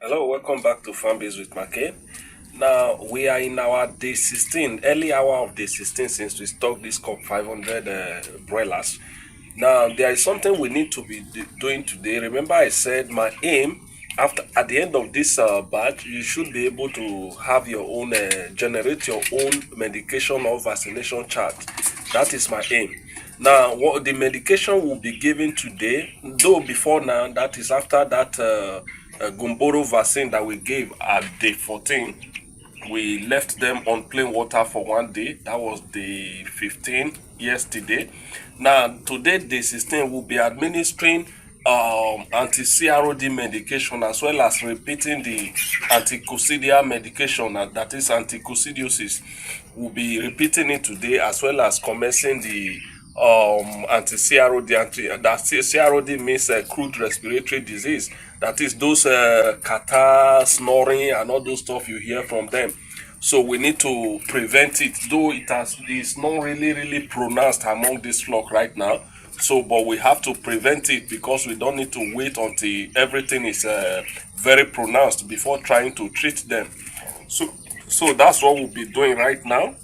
Hello, welcome back to Farmbase with Make. Now we are in our day 16, early hour of day 16 since we stocked this Cobb500 broilers. Now there is something we need to be doing today. Remember, I said my aim after at the end of this batch, you should be able to have your own generate your own medication or vaccination chart. That is my aim. Now, what the medication will be given today, though before now, that is after that Gumboro vaccine that we gave at day 14, we left them on plain water for 1 day. That was day 15 yesterday. Now, today, day 16, we'll be administering anti-CRD medication as well as repeating the anti-coccidia medication, that is anti-coccidiosis. We'll be repeating it today as well as commencing the anti-CRD. That CRD means crude respiratory disease. That is those catarrh, snoring, and all those stuff you hear from them. So we need to prevent it, though it's not really pronounced among this flock right now. So, but we have to prevent it because we don't need to wait until everything is very pronounced before trying to treat them. So that's what we'll be doing right now.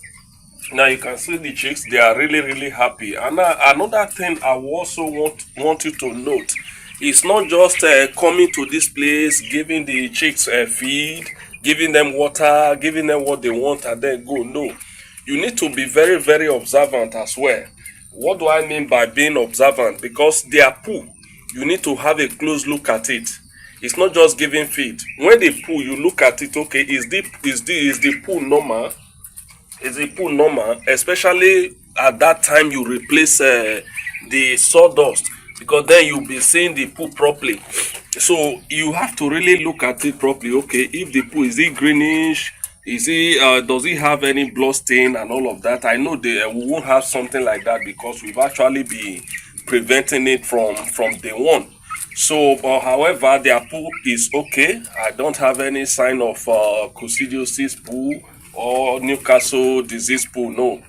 Now you can see the chicks; they are really happy. And another thing I also want you to note, it's not just coming to this place, giving the chicks feed, giving them water, giving them what they want, and then go. No, you need to be very observant as well. What do I mean by being observant? Because their poo, you need to have a close look at it. It's not just giving feed. When they poo, you look at it. Okay, is the poo normal? Is the poo normal? Especially at that time you replace the sawdust, because then you'll be seeing the poo properly. So you have to really look at it properly. Okay, if the poo is it greenish, does it have any blood stain and all of that? I know we won't have something like that because we've actually been preventing it from day one. So, however, their poo is okay. I don't have any sign of coccidiosis poo or Newcastle disease poo, no,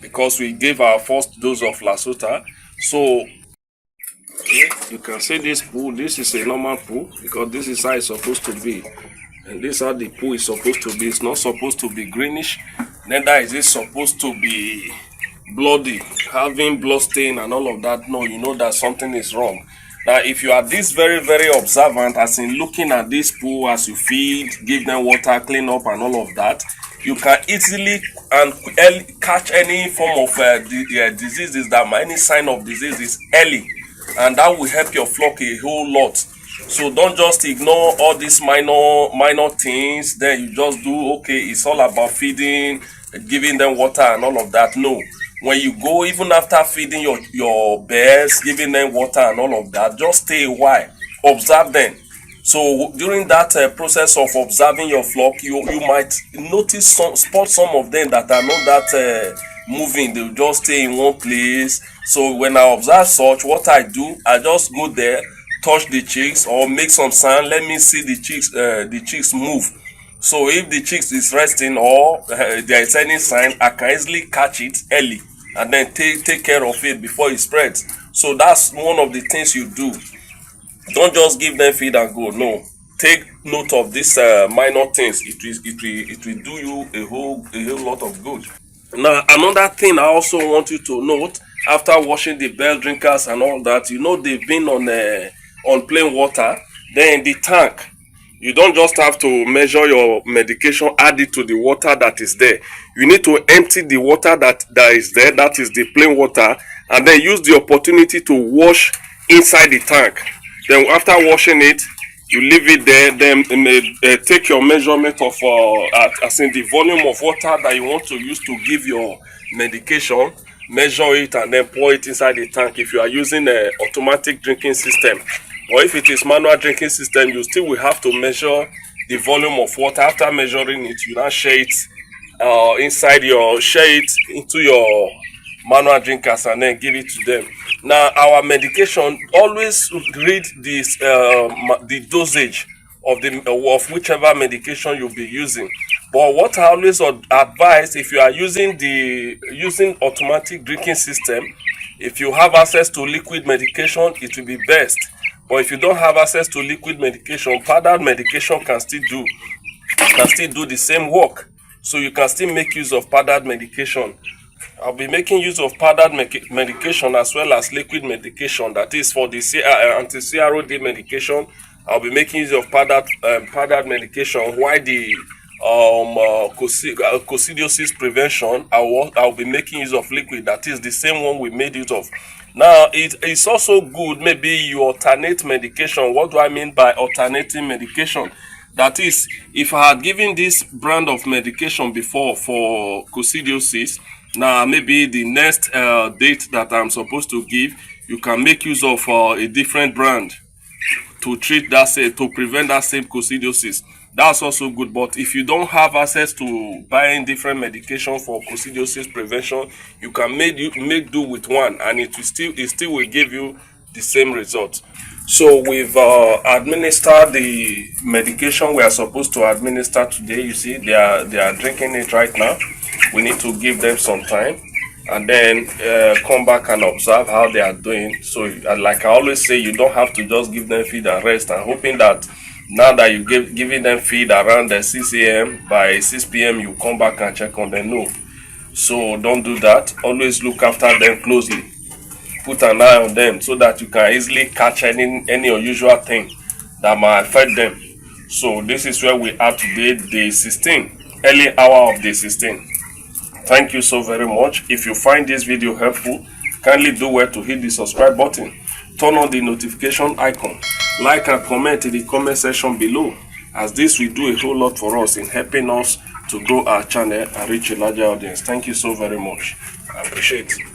because we gave our first dose of Lasota. So you can see this poo. This is a normal poo because this is how it's supposed to be. And this is how the poo is supposed to be. It's not supposed to be greenish, neither is it supposed to be bloody, having blood stain and all of that. No, you know that something is wrong. Now, if you are this very observant, as in looking at this poo as you feed, give them water, clean up and all of that, you can easily and catch any form of diseases, any sign of disease is early, and that will help your flock a whole lot. So don't just ignore all these minor things. Then you just do, okay, it's all about feeding, giving them water and all of that. No, when you go, even after feeding your bears, giving them water and all of that, just stay a while, observe them. So during that process of observing your flock, you might notice spot some of them that are not that moving. They'll just stay in one place. So when I observe such, what I do, I just go there, touch the chicks or make some sound. Let me see the chicks move. So if the chicks is resting or there is any sign, I can easily catch it early and then take care of it before it spreads. So that's one of the things you do. Don't just give them feed and go. No, take note of these minor things. It will do you a whole lot of good. Now, another thing I also want you to note, after washing the bell drinkers and all that, you know they've been on plain water. Then the tank, you don't just have to measure your medication, add it to the water that is there. You need to empty the water that is there, that is the plain water, and then use the opportunity to wash inside the tank. Then after washing it, you leave it there. Then take your measurement of as in the volume of water that you want to use to give your medication. Measure it and then pour it inside the tank. If you are using an automatic drinking system, or if it is manual drinking system, you still will have to measure the volume of water. After measuring it, you now share it share it into your manual drinkers and then give it to them. Now, our medication, always read this the dosage of whichever medication you'll be using. But what I always advise, if you are using automatic drinking system, if you have access to liquid medication, it will be best. But if you don't have access to liquid medication, powdered medication can still do the same work. So you can still make use of powdered medication. I'll be making use of powdered medication as well as liquid medication. That is for the anti-CRD medication. I'll be making use of powdered medication. While the coccidiosis prevention, I'll be making use of liquid. That is the same one we made use of. Now, it's also good maybe you alternate medication. What do I mean by alternating medication? That is, if I had given this brand of medication before for coccidiosis, now maybe the next date that I'm supposed to give, you can make use of a different brand to treat that to prevent that same coccidiosis. That's also good. But if you don't have access to buying different medication for coccidiosis prevention, you can make do with one, and it still will give you the same result. So we've administered the medication we are supposed to administer today. You see, they are drinking it right now. We need to give them some time and then come back and observe how they are doing. So like I always say, you don't have to just give them feed and rest and hoping that now that you giving them feed around the 6 a.m. by 6 p.m. you come back and check on them. No. So don't do that. Always look after them closely. Put an eye on them so that you can easily catch any unusual thing that might affect them. So this is where we are today, day 16, early hour of day 16. Thank you so very much. If you find this video helpful, kindly do well to hit the subscribe button, turn on the notification icon, like and comment in the comment section below, as this will do a whole lot for us in helping us to grow our channel and reach a larger audience. Thank you so very much. I appreciate it.